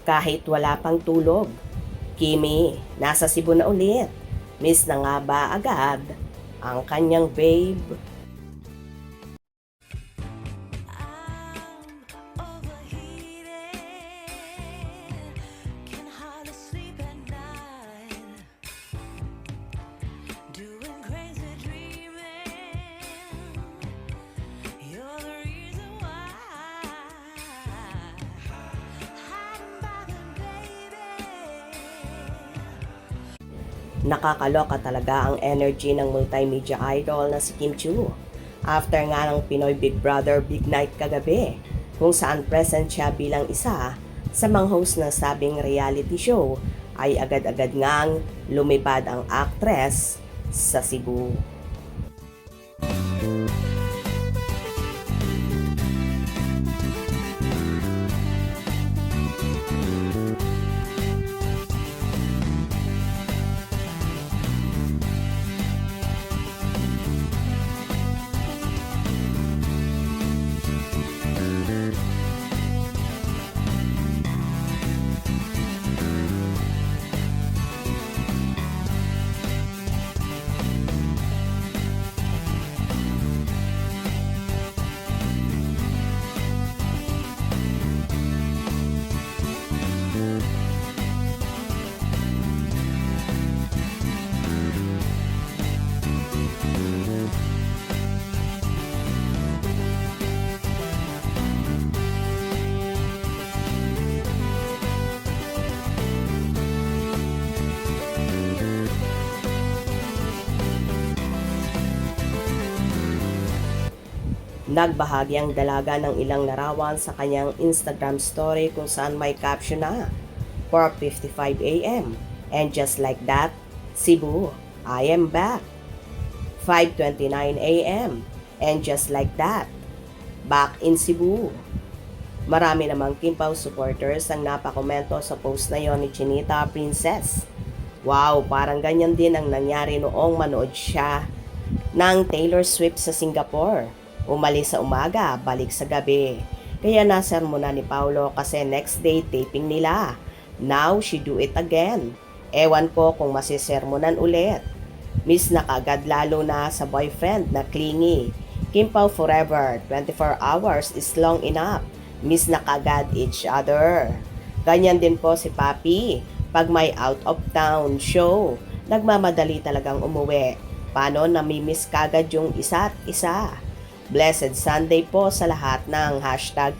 kahit wala pang tulog. Kimi, nasa Cebu na ulit. Miss na nga ba agad ang kanyang babe? Nakakaloka talaga ang energy ng multimedia idol na si Kim Chiu. After nga ng Pinoy Big Brother Big Night kagabi, kung saan present siya bilang isa sa mga host ng sabing reality show, ay agad-agad ngang lumipad ang actress sa Cebu. Nagbahagi ang dalaga ng ilang larawan sa kanyang Instagram story kung saan may caption na 4:55 a.m. And just like that, Cebu, I am back. 5:29 a.m. And just like that, back in Cebu. Marami namang Kimpaw supporters ang napakomento sa post na yon ni Chinita Princess. Wow, parang ganyan din ang nangyari noong manood siya ng Taylor Swift sa Singapore. Umalis sa umaga, balik sa gabi. Kaya nasermonan ni Paulo kasi next day taping nila. Now she do it again. Ewan ko kung masisermonan ulit. Miss na kagad lalo na sa boyfriend na clingy. Kimpaw forever, 24 hours is long enough. Miss na kagad each other. Ganyan din po si Papi. Pag may out of town show, nagmamadali talagang umuwi. Paano namimiss kagad yung isa't isa? Blessed Sunday po sa lahat ng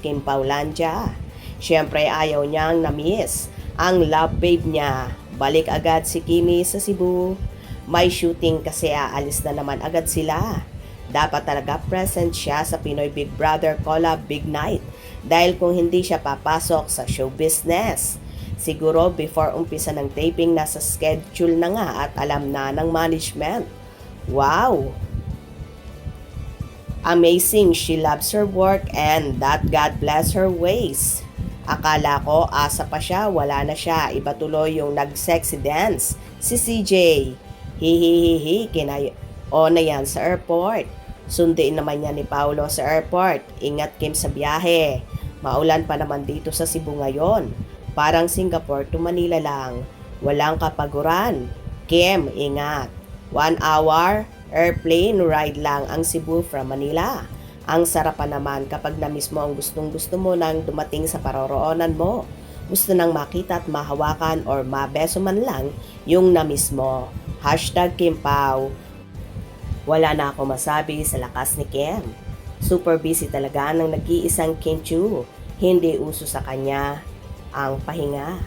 #Kimpaulandia. Siyempre ayaw niyang na-miss ang love babe niya. Balik agad si Kimi sa Cebu. May shooting kasi aalis na naman agad sila. Dapat talaga present siya sa Pinoy Big Brother Collab Big Night dahil kung hindi siya papasok sa show business. Siguro before umpisa ng taping nasa schedule na nga at alam na ng management. Wow! Amazing, she loves her work and that God bless her ways. Akala ko asa pa siya, wala na siya. Iba tuloy yung nag-sexy dance. Si CJ. Hihihihi, o na yan sa airport. Sunduin naman niya ni Paulo sa airport. Ingat Kim sa biyahe. Maulan pa naman dito sa Cebu ngayon. Parang Singapore to Manila lang. Walang kapaguran. Kim, ingat. 1 hour airplane ride lang ang Cebu from Manila. Ang sarap pa naman kapag na-miss mo ang gustong-gusto mo nang dumating sa paroroonan mo. Gusto nang makita at mahawakan or mabeso man lang yung na-miss mo. #Kimpaw. Wala na ako masabi sa lakas ni Kim. Super busy talaga ng nag-iisang Kim Chiu. Hindi uso sa kanya ang pahinga.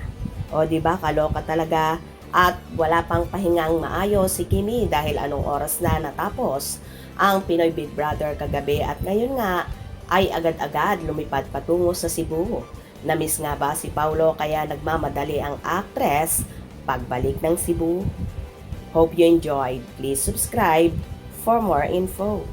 O diba, kaloka talaga. At wala pang pahingang maayos si Kimi dahil anong oras na natapos ang Pinoy Big Brother kagabi at ngayon nga ay agad-agad lumipad patungo sa Cebu. Namiss nga ba si Paulo kaya nagmamadali ang actress pagbalik ng Cebu? Hope you enjoyed. Please subscribe for more info.